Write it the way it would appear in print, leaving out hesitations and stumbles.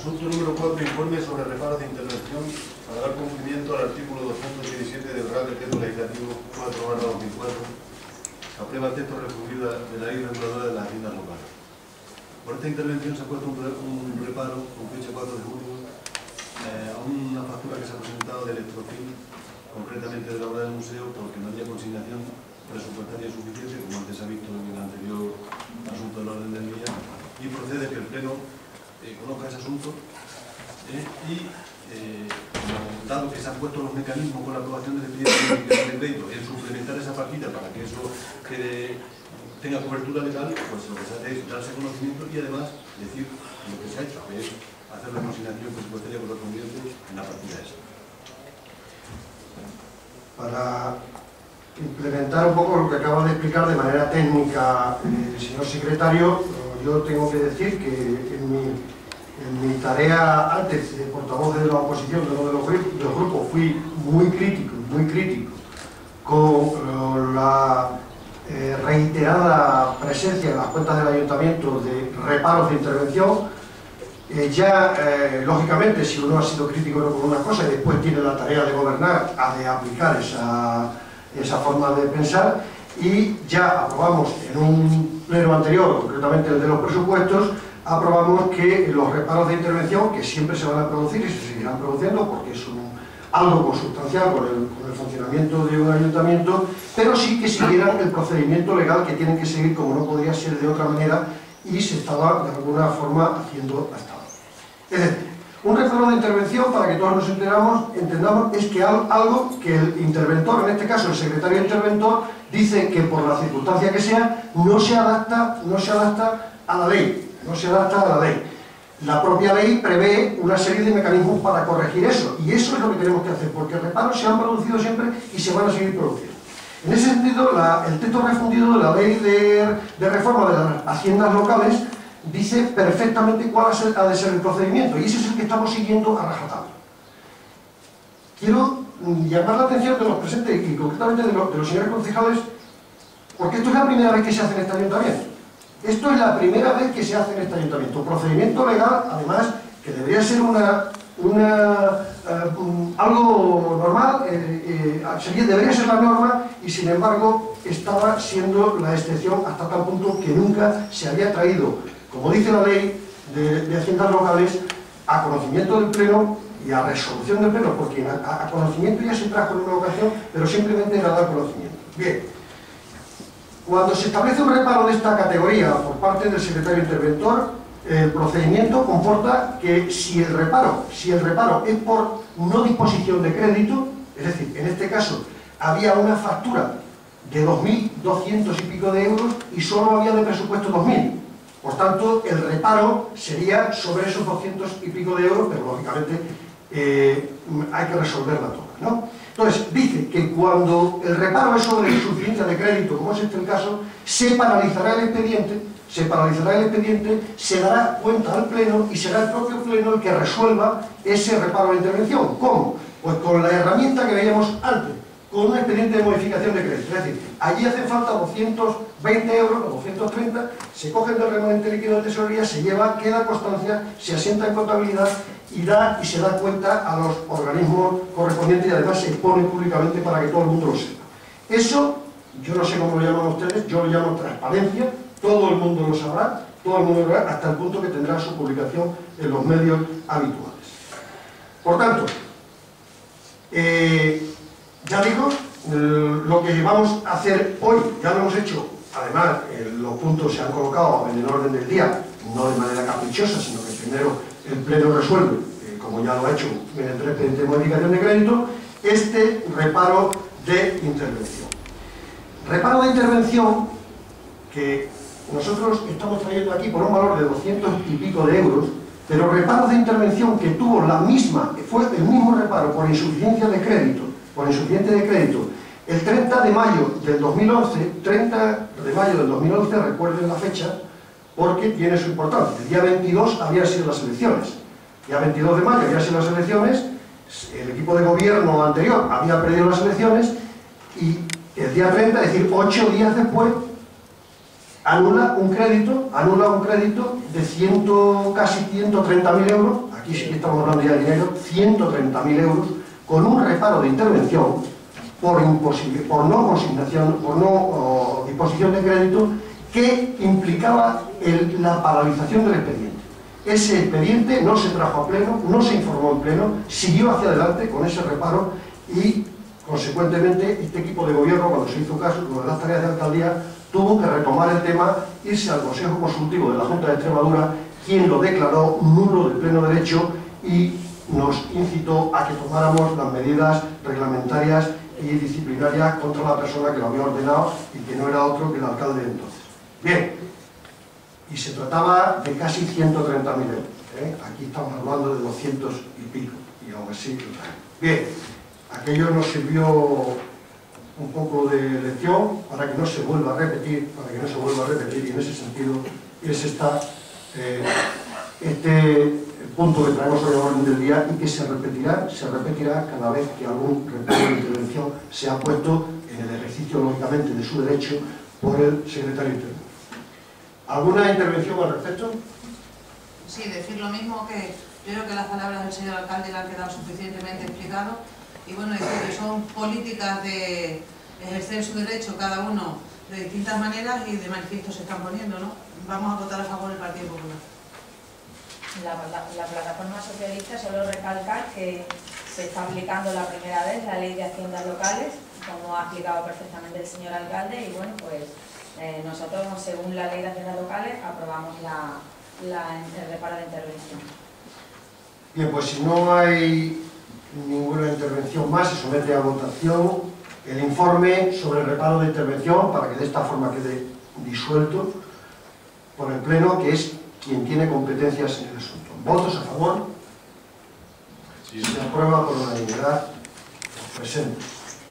Asunto número 4. Informe sobre reparos de intervención para dar cumplimiento al artículo 287 del Real Decreto Legislativo 4/2004. Aprueba el texto refundido de la Ley Reguladora de las Haciendas Locales. Por esta intervención se ha puesto un reparo con fecha 4 de junio a una factura que se ha presentado de Electrofil, concretamente de la obra del museo, porque no había consignación presupuestaria suficiente, como antes se ha visto en el anterior asunto del orden del día, y procede que el Pleno conozca ese asunto dado que se han puesto los mecanismos con la aprobación del expediente de crédito en suplementar esa partida para que eso tenga cobertura legal, pues lo que se hace es darse conocimiento y además decir lo que se ha hecho, que es hacer la consignación presupuestaria correspondiente en la partida esa. Para implementar un poco lo que acaba de explicar de manera técnica el señor secretario, yo tengo que decir que en mi tarea antes de portavoz de la oposición de uno de los grupos fui muy crítico con la reiterada presencia en las cuentas del ayuntamiento de reparos de intervención. Lógicamente, si uno ha sido crítico con una cosa y después tiene la tarea de gobernar, ha de aplicar esa forma de pensar, y ya aprobamos en un pleno anterior, concretamente el de los presupuestos, aprobamos que los reparos de intervención, que siempre se van a producir y se seguirán produciendo porque es algo consustancial con el funcionamiento de un ayuntamiento, pero sí que siguieran el procedimiento legal que tienen que seguir, como no podría ser de otra manera, y se estaba de alguna forma haciendo hasta ahora. Es decir, un reparo de intervención, para que todos nos entendamos, es que algo que el interventor, en este caso el secretario interventor, dice que por la circunstancia que sea, no se adapta a la ley. No se adapta a la ley. La propia ley prevé una serie de mecanismos para corregir eso, y eso es lo que tenemos que hacer, porque reparos se han producido siempre y se van a seguir produciendo. En ese sentido, el texto refundido de la ley de reforma de las haciendas locales dice perfectamente cuál ha de ser el procedimiento, y ese es el que estamos siguiendo a rajatabla. Quiero llamar la atención de los presentes y concretamente de los señores concejales, porque esto es la primera vez que se hace en este ayuntamiento. Esto es la primera vez que se hace en este ayuntamiento. Procedimiento legal, además, que debería ser algo normal, debería ser la norma, y sin embargo estaba siendo la excepción hasta tal punto que nunca se había traído, como dice la ley de haciendas locales, a conocimiento del Pleno y a resolución del Pleno, porque a conocimiento ya se trajo en una ocasión, pero simplemente era dar conocimiento. Bien. Cuando se establece un reparo de esta categoría por parte del secretario interventor, el procedimiento comporta que si el reparo es por no disposición de crédito, es decir, en este caso había una factura de 2.200 y pico de euros y solo había de presupuesto 2.000, por tanto el reparo sería sobre esos 200 y pico de euros, pero lógicamente hay que resolverla toda, ¿no? Entonces, dice que cuando el reparo es sobre insuficiencia de crédito, como es este el caso, se paralizará el expediente, se dará cuenta al Pleno y será el propio Pleno el que resuelva ese reparo de intervención. ¿Cómo? Pues con la herramienta que veíamos antes, con un expediente de modificación de crédito. Es decir, allí hacen falta 220 euros o 230, se cogen del remanente líquido de tesorería, se lleva, queda constancia, se asienta en contabilidad y se da cuenta a los organismos correspondientes, y además se expone públicamente para que todo el mundo lo sepa. Eso, yo no sé cómo lo llaman ustedes, yo lo llamo transparencia, todo el mundo lo sabrá, hasta el punto que tendrá su publicación en los medios habituales. Por tanto, ya digo, lo que vamos a hacer hoy, ya lo hemos hecho, además los puntos se han colocado en el orden del día, no de manera caprichosa, sino que primero el Pleno resuelve, como ya lo ha hecho en el expediente de modificación de crédito, este reparo de intervención. Reparo de intervención que nosotros estamos trayendo aquí por un valor de 200 y pico de euros, pero reparos de intervención que tuvo fue el mismo reparo por insuficiencia de crédito, el 30 de mayo del 2011, recuerden la fecha, porque tiene su importancia. El día 22 habían sido las elecciones. El día 22 de mayo habían sido las elecciones, el equipo de gobierno anterior había perdido las elecciones, y el día 30, es decir, 8 días después, anula un crédito de casi 130.000 euros, aquí sí que estamos hablando ya de dinero, 130.000 euros, con un reparo de intervención por no consignación, por no disposición de crédito, que implicaba la paralización del expediente. Ese expediente no se trajo a pleno, no se informó en pleno, siguió hacia adelante con ese reparo y, consecuentemente, este equipo de gobierno, cuando se hizo caso con las tareas de alcaldía, tuvo que retomar el tema, irse al Consejo Consultivo de la Junta de Extremadura, quien lo declaró nulo de pleno derecho y nos incitó a que tomáramos las medidas reglamentarias y disciplinarias contra la persona que lo había ordenado y que no era otro que el alcalde de entonces. Bien, y se trataba de casi 130.000 euros. Aquí estamos hablando de 200 y pico, y aún así. Bien, aquello nos sirvió un poco de lección para que no se vuelva a repetir, y en ese sentido es este punto que traemos hoy a orden del día y que se repetirá cada vez que algún recurso de intervención sea puesto en el ejercicio, lógicamente, de su derecho por el secretario interno. ¿Alguna intervención al respecto? Sí, decir lo mismo, que yo creo que las palabras del señor alcalde le han quedado suficientemente explicadas, y bueno, decir que son políticas de ejercer su derecho cada uno de distintas maneras y de manifiesto se están poniendo, ¿no? Vamos a votar a favor del Partido Popular. La plataforma socialista solo recalcar que se está aplicando la primera vez la ley de haciendas locales, como ha explicado perfectamente el señor alcalde, y bueno, pues nosotros, según la ley de haciendas locales, aprobamos el reparo de intervención. Bien, pues si no hay ninguna intervención más, se somete a votación el informe sobre el reparo de intervención para que de esta forma quede disuelto por el Pleno, que es quien tiene competencias en el asunto. ¿Votos a favor? Sí. Se aprueba por unanimidad. Presente.